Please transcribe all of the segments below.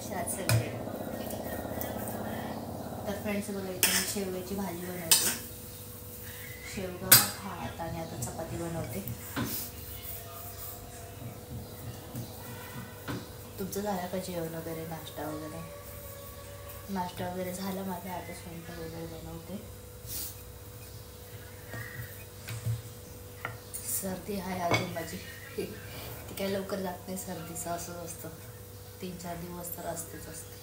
कशा आहात सगळे? तर फ्रेंड्स बघा, इथे मी शेवग्याची भाजी बनवते. शेवगा भात आणि आता चपाती बनवते. तुमचं झालं का जेवण वगैरे, नाश्ता वगैरे? नाश्ता वगैरे झाला माझा, आता स्वयंपाक वगैरे बनवते. सर्दी आहे अजून माझी, ती काही लवकर जात नाही. सर्दीचं असंच असतं, 3-4 दिवस तर असतेच असते.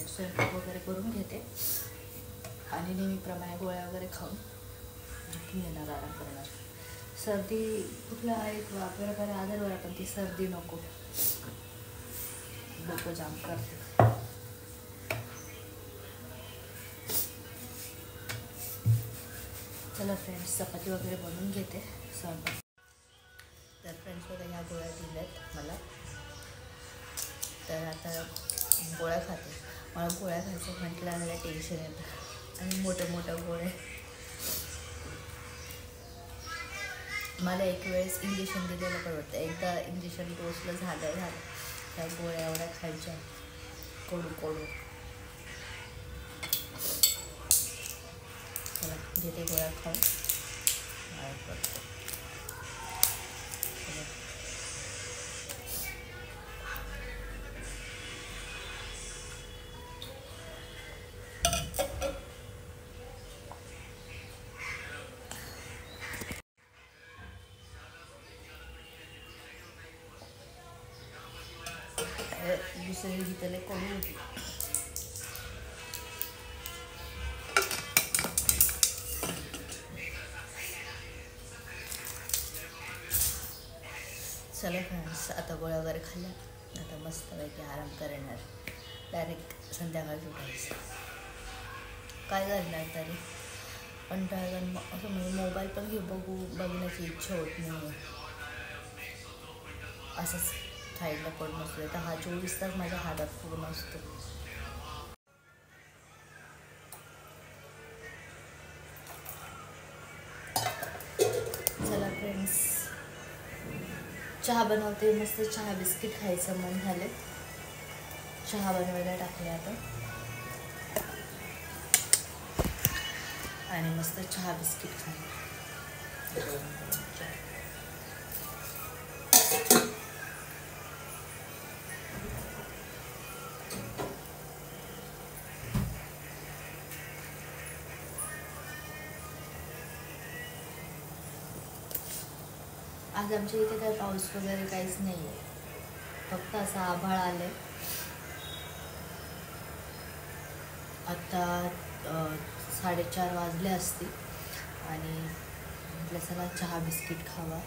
स्वयंपाक वगैरे करून घेते आणि नेहमीप्रमाणे गोळ्या वगैरे खाऊन झोपून येणार, आराम करणार. सर्दी कुठला आहे किंवा आपल्याला काही आजारवर, पण ती सर्दी नको, डोकं जाम करते. चला फ्रेंड्स, चपाती वगैरे बनवून घेते स्वयंपाक. तर फ्रेंड्स बघा, ह्या गोळ्या दिल्यात मला, तर आता गोळ्या खाते. मला गोळ्या खायचं म्हटलं मला टेन्शन येतं, आणि मोठ्या गोळ्या. मला एक वेळेस इंजेक्शन दिलेलं परवडतं. एकदा इंजेक्शन डोसला झालं त्या गोळ्या एवढ्या खायच्या, कडू. चला घेते गोळ्या खाऊन करतो. दुसरी गीताला कडू होती. चला फ्रेंड्स, आता गोळ्या वगैरे खाल्ल्या, आता मस्तपैकी आराम करणार. डायरेक्ट संध्याकाळी उठायचं. काय करणार तरी कंटाळून असं, म्हणजे मोबाईल पण बघण्याची इच्छा होत नाही. असंच साईडला पडून असतो, तर हा 24 तास माझ्या हातात पूर्ण असतो. चला फ्रेंड्स, चहा बनवते. मस्त चहा बिस्किट खायचं मन झाले, चहा बनवायला टाकले आता, आणि मस्त चहा बिस्किट खायला. आज आमच्या इथे काय पाऊस वगैरे काहीच नाही आहे, फक्त असं आभाळ आलं आहे. आता 4:30 वाजले असतील, आणि म्हटलं चला चहा बिस्किट खावा.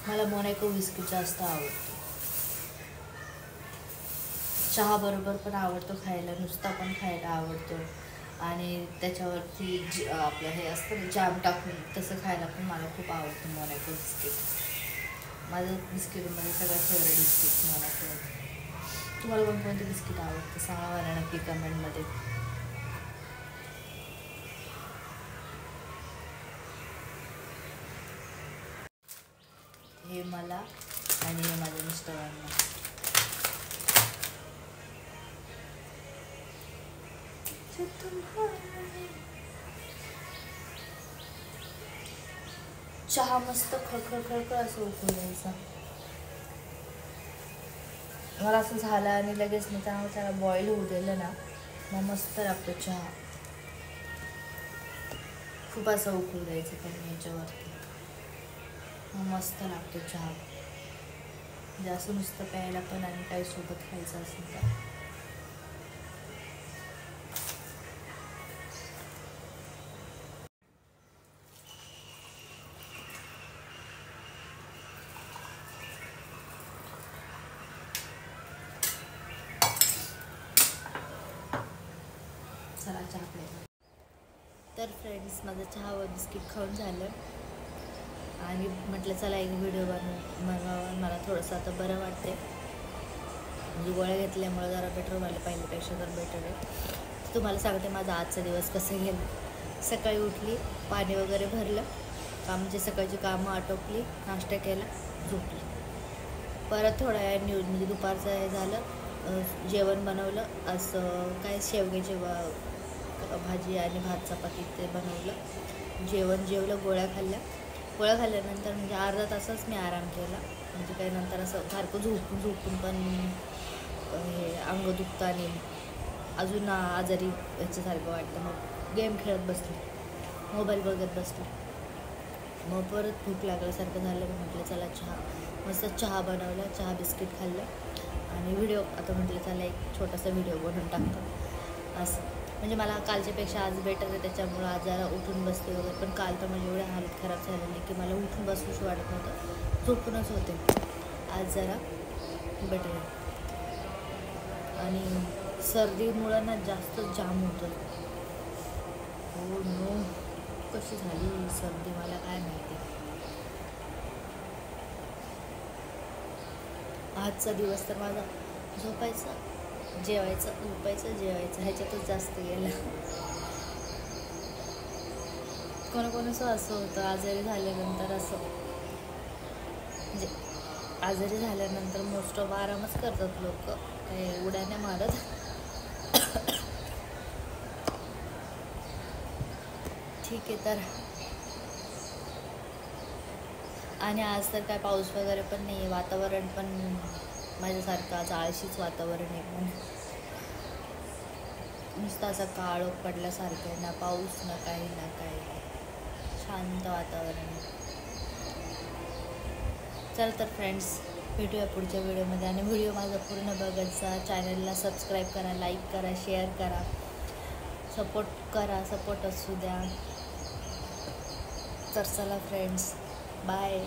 मला मोनॅको बिस्किट जास्त आवडतो. चहा बरोबर पण आवडतो खायला, नुसता पण खायला आवडतो, आणि त्याच्यावरती आपलं हे असतं ना जॅम टाकून, तसं खायला पण मला खूप आवडतं. मोनॅको बिस्किट माझं बिस्किटमध्ये सगळ्यात फेवरेट बिस्किट मोनॅको. तुम्हाला कोणते बिस्किट आवडतं सांगा मला नक्की कमेंटमध्ये. हे मला आणि माझ्या मिस्टरांना. चहा मस्त खळखळ असं उकळून द्यायचा. मला असं झालं आणि लगेच मी त्याला बॉईल होऊ दिलं ना, मग मस्त लागतो चहा. खूप असं उकळू द्यायचं पण याच्यावरती, मग मस्त लागतो चहा. म्हणजे असं नुसतं प्यायला पण, आणि काही सोबत खायचं असेल तर. चला चहा प्यायला. तर फ्रेंड्स, माझं चहा व बिस्किट खाऊन झालं, आणि म्हटलं चला एक व्हिडिओ बनवावा. मला थोडंसं आता बरं वाटते, म्हणजे गोळ्या घेतल्यामुळे जरा बेटर व्हायला पहिल्यापेक्षा तर बेटर आहे. तुम्हाला सांगते माझा आजचा दिवस कसं गेलं. सकाळी उठली, पाणी वगैरे भरलं, म्हणजे सकाळची कामं आटोपली, नाश्ता केला, झोपली. परत थोड्या वेळ न्यूज म्हणजे दुपारचं हे झालं, जेवण बनवलं. असं काय शेवग्याची भाजी आणि भात चपाती ते बनवलं. जेवलं, गोळ्या खाल्ल्यानंतर म्हणजे अर्धा तासच मी आराम केला. म्हणजे काही नंतर असं सारखं झोपून पण हे अंग दुखतं आणि अजून आजारी याच्यासारखं वाटतं. मग गेम खेळत बसले, मोबाईल बघत बसले. मग परत भूक लागल्यासारखं झालं. म्हटलं चला मस्त चहा बनवला, चहा बिस्किट खाल्लं आणि व्हिडिओ आता म्हटलं चला एक छोटासा व्हिडिओ बनवून टाकतो असं. म्हणजे मला कालच्यापेक्षा आज बेटर आहे, त्याच्यामुळं आज जरा उठून बसते वगैरे. पण काल तर म्हणजे एवढ्या हालत खराब झालेली की मला उठून बसूशी वाटत नव्हतं, झोपूनच होते. आज जरा बेटर आहे. आणि सर्दीमुळं ना जास्त जाम होतं. हो नो, कशी झाली सर्दी मला काय माहिती. आजचा दिवस तर माझा झोपायचं, जेवायचं ह्याच्यातच जास्त गेला. कोणाकोणाचं असं होतं आजारी झाल्यानंतर, असं म्हणजे आजारी झाल्यानंतर मोस्ट ऑफ आरामच करतात लोक, काही उड्या नाही मारत. ठीक आहे तर. आणि आज तर काय पाऊस वगैरे पण नाही आहे, वातावरण पण माझ्यासारखं आज आळशीच वातावरण आहे. पण नुसतं असं काळोख पडल्यासारखं आहे, ना पाऊस ना काही शांत वातावरण आहे. चल तर फ्रेंड्स, भेटूया पुढच्या व्हिडिओमध्ये. आणि व्हिडिओ माझा पूर्ण बघत जा, चॅनलला सबस्क्राईब करा, लाईक करा, शेअर करा, सपोर्ट असू द्या. तर चला फ्रेंड्स, बाय.